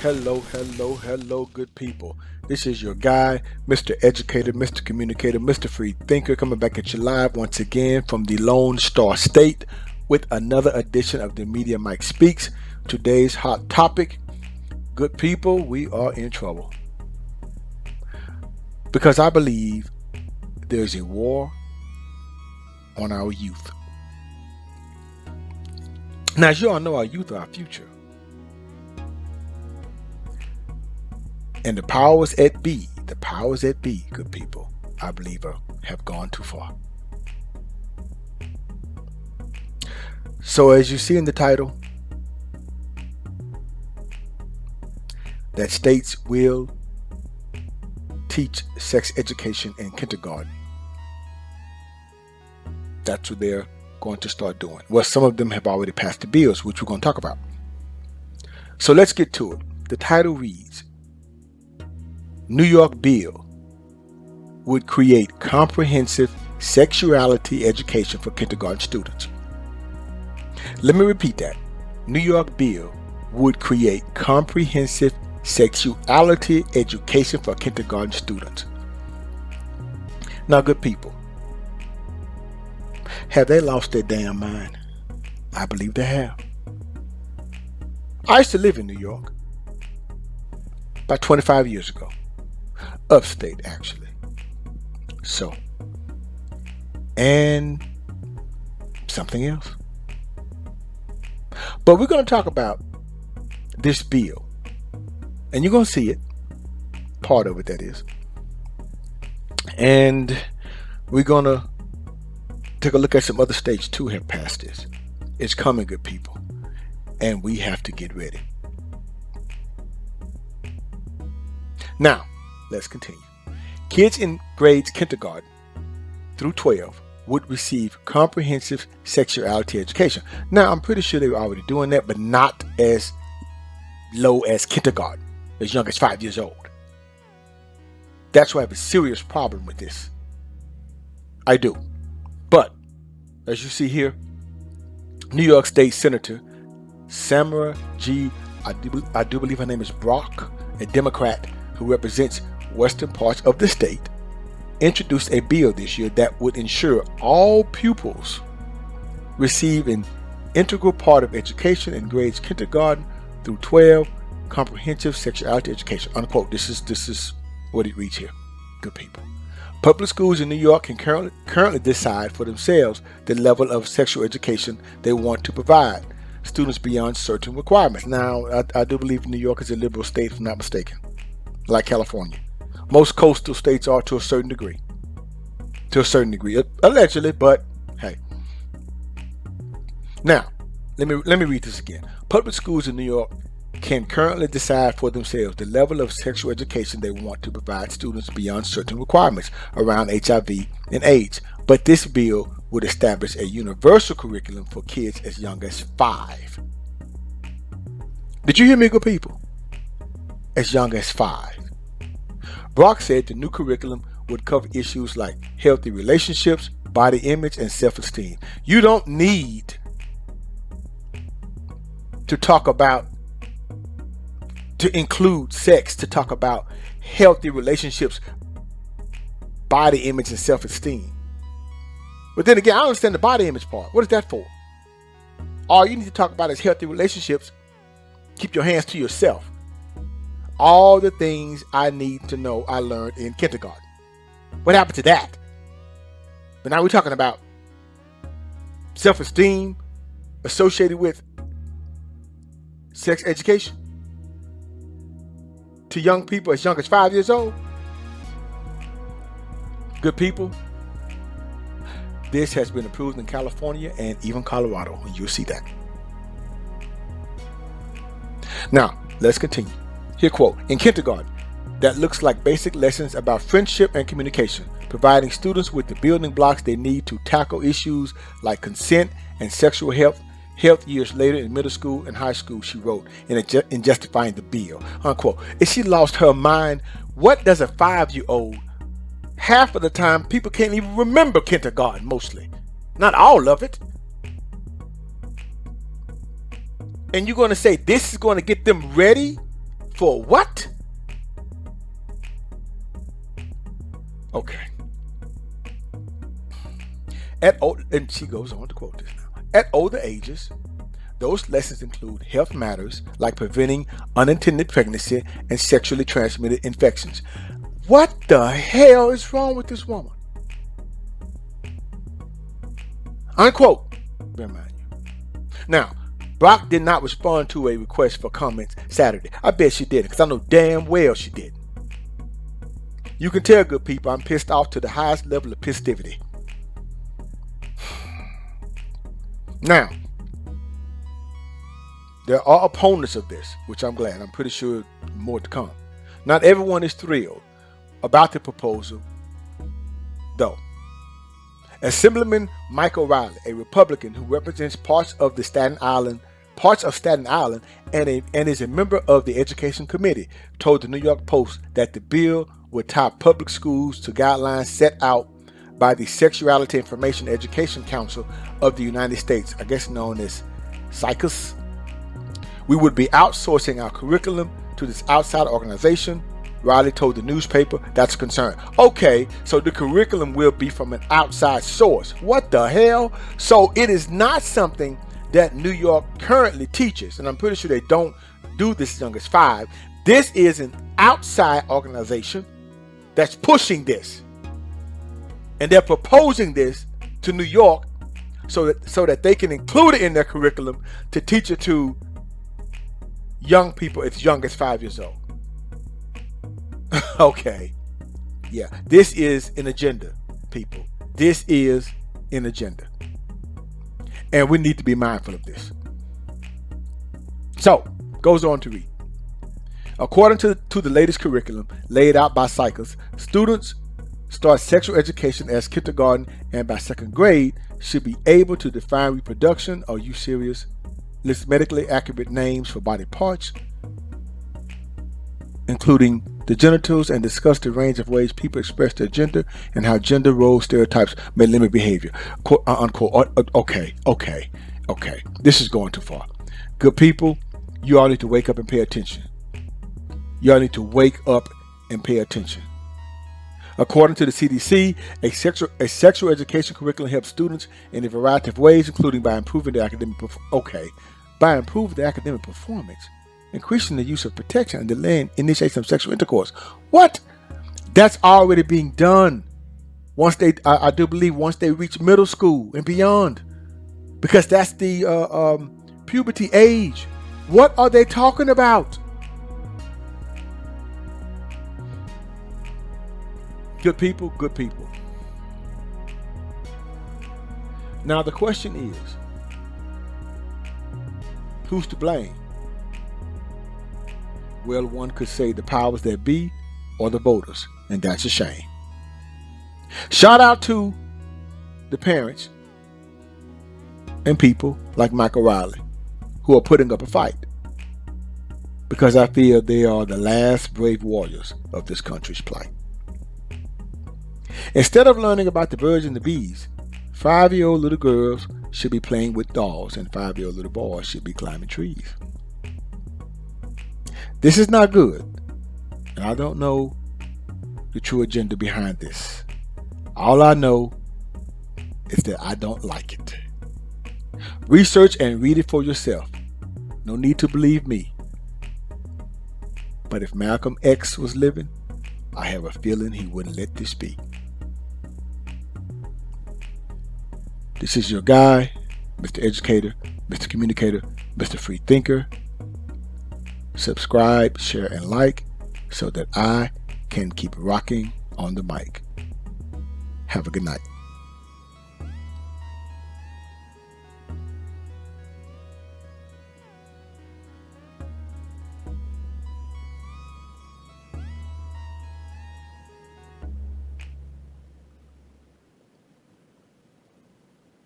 Hello, good people. This is your guy, Mr. Educator, Mr. Communicator, Mr. Free Thinker, coming back at you live once again from the Lone Star State with another edition of the Media Mike Speaks. Today's hot topic, good people, we are in trouble. Because I believe there's a war on our youth. Now, as you all know, our youth are our future. And the powers that be, good people, I believe have gone too far. So as you see in the title, that states will teach sex education in kindergarten. That's what they're going to start doing. Well, some of them have already passed the bills, which we're going to talk about. So let's get to it. The title reads, New York bill would create comprehensive sexuality education for kindergarten students. Let me repeat that. New York bill would create comprehensive sexuality education for kindergarten students. Now, good people, have they lost their damn mind? I believe they have. I used to live in New York about 25 years ago. Upstate, actually. So, and something else. But we're going to talk about this bill. And you're going to see it. Part of it, that is. And we're going to take a look at some other states too have passed this. It's coming, good people. And we have to get ready. Now, let's continue. Kids in grades kindergarten through 12 would receive comprehensive sexuality education. Now, I'm pretty sure they were already doing that, but not as low as kindergarten, as young as 5 years old. That's why I have a serious problem with this. I do. But, as you see here, New York State Senator Samara G., I do believe her name is Brock, a Democrat who represents western parts of the state, introduced a bill this year that would ensure all pupils receive an integral part of education in grades kindergarten through 12, comprehensive sexuality education, unquote. This is what it reads here, good people. Public schools in New York can currently decide for themselves the level of sexual education they want to provide students beyond certain requirements. Now, I do believe New York is a liberal state, if I'm not mistaken, like California. Most coastal states are to a certain degree. Allegedly, but hey. Now, let me read this again. Public schools in New York can currently decide for themselves the level of sexual education they want to provide students beyond certain requirements around HIV and AIDS. But this bill would establish a universal curriculum for kids as young as 5. Did you hear me, good people? As young as 5. Brock said the new curriculum would cover issues like healthy relationships, body image, and self-esteem. You don't need to include sex to talk about healthy relationships, body image, and self-esteem. But then again, I understand the body image part. What is that for? All you need to talk about is healthy relationships. Keep your hands to yourself. All the things I need to know I learned in kindergarten. What happened to that? But now we're talking about self-esteem associated with sex education to young people as young as 5 years old. Good people, this has been approved in California and even Colorado, and you'll see that. Now, let's continue. Here, quote, in kindergarten, that looks like basic lessons about friendship and communication, providing students with the building blocks they need to tackle issues like consent and sexual health years later in middle school and high school, she wrote in justifying the bill, unquote. If she lost her mind, what does a 5-year-old, half of the time people can't even remember kindergarten, mostly, not all of it. And you're going to say this is going to get them ready For what? Okay. And she goes on to quote this now. At older ages, those lessons include health matters like preventing unintended pregnancy and sexually transmitted infections. What the hell is wrong with this woman? Unquote. Remind you. Now, Brock did not respond to a request for comments Saturday. I bet she didn't, because I know damn well she didn't. You can tell, good people, I'm pissed off to the highest level of pistivity. Now, there are opponents of this, which I'm glad. I'm pretty sure more to come. Not everyone is thrilled about the proposal, though. Assemblyman Mike O'Rielly, a Republican who represents parts of Staten Island, and is a member of the Education Committee, told the New York Post that the bill would tie public schools to guidelines set out by the Sexuality Information Education Council of the United States, I guess known as SICUS. We would be outsourcing our curriculum to this outside organization, Riley told the newspaper. That's a concern. Okay, so the curriculum will be from an outside source. What the hell? So it is not something that New York currently teaches, and I'm pretty sure they don't do this as young as 5. This is an outside organization that's pushing this. And they're proposing this to New York so that they can include it in their curriculum to teach it to young people as young as 5 years old. Okay. Yeah. This is an agenda, people. This is an agenda. And we need to be mindful of this. So, goes on to read. According to the latest curriculum laid out by SICUS, students start sexual education as kindergarten and by 2nd grade should be able to define reproduction, are you serious, list medically accurate names for body parts, including the genitals, and discuss the range of ways people express their gender and how gender role stereotypes may limit behavior. Quote, unquote. Okay. This is going too far. Good people, you all need to wake up and pay attention. You all need to wake up and pay attention. According to the CDC, a sexual education curriculum helps students in a variety of ways, including by improving their academic performance, increasing the use of protection, and delaying initiation of sexual intercourse. What? That's already being done. I do believe once they reach middle school and beyond, because that's the puberty age. What are they talking about? Good people, good people. Now the question is, who's to blame? Well, one could say the powers that be or the voters, and that's a shame. Shout out to the parents and people like Mike O'Rielly who are putting up a fight, because I feel they are the last brave warriors of this country's plight. Instead of learning about the birds and the bees, 5-year-old little girls should be playing with dolls and 5-year-old little boys should be climbing trees. This is not good, and I don't know the true agenda behind this. All I know is that I don't like it. Research and read it for yourself. No need to believe me. But if Malcolm X was living, I have a feeling he wouldn't let this be. This is your guy, Mr. Educator, Mr. Communicator, Mr. Free Thinker. Subscribe, share, and like so that I can keep rocking on the mic. Have a good night.